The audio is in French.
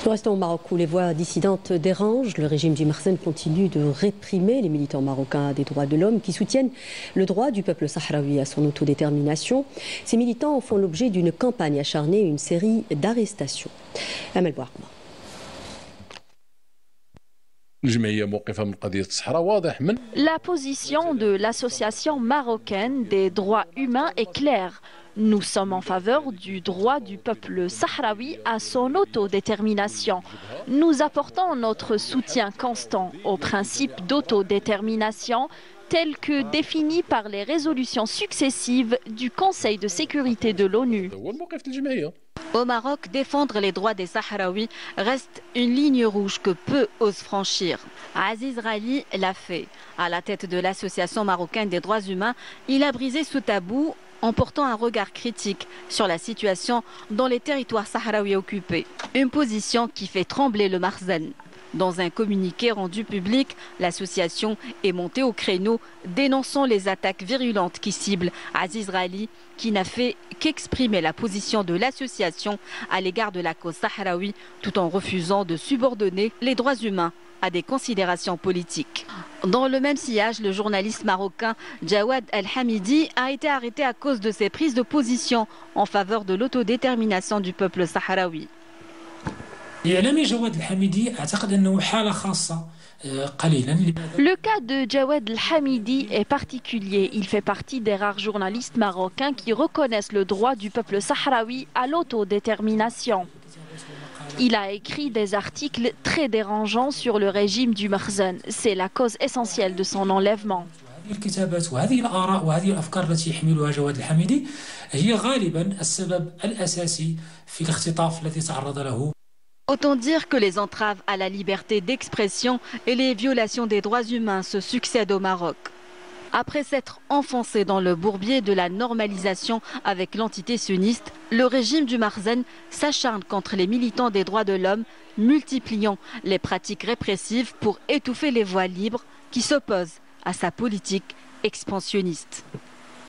Nous restons au Maroc où les voix dissidentes dérangent. Le régime du Makhzen continue de réprimer les militants marocains des droits de l'homme qui soutiennent le droit du peuple sahraoui à son autodétermination. Ces militants font l'objet d'une campagne acharnée et une série d'arrestations. Amel Bouarma. La position de l'association marocaine des droits humains est claire. Nous sommes en faveur du droit du peuple sahraoui à son autodétermination. Nous apportons notre soutien constant au principe d'autodétermination tel que défini par les résolutions successives du Conseil de sécurité de l'ONU. Au Maroc, défendre les droits des Sahraouis reste une ligne rouge que peu osent franchir. Aziz Rali l'a fait. À la tête de l'association marocaine des droits humains, il a brisé ce tabou en portant un regard critique sur la situation dans les territoires sahraouis occupés. Une position qui fait trembler le Makhzen. Dans un communiqué rendu public, l'association est montée au créneau dénonçant les attaques virulentes qui ciblent Aziz Rali, qui n'a fait qu'exprimer la position de l'association à l'égard de la cause sahraoui, tout en refusant de subordonner les droits humains à des considérations politiques. Dans le même sillage, le journaliste marocain Jawad El-Hamidi a été arrêté à cause de ses prises de position en faveur de l'autodétermination du peuple sahraoui. Le cas de Jawad El-Hamidi est particulier. Il fait partie des rares journalistes marocains qui reconnaissent le droit du peuple sahraoui à l'autodétermination. Il a écrit des articles très dérangeants sur le régime du Makhzen. C'est la cause essentielle de son enlèvement. Autant dire que les entraves à la liberté d'expression et les violations des droits humains se succèdent au Maroc. Après s'être enfoncé dans le bourbier de la normalisation avec l'entité sunniste, le régime du Makhzen s'acharne contre les militants des droits de l'homme, multipliant les pratiques répressives pour étouffer les voix libres qui s'opposent à sa politique expansionniste.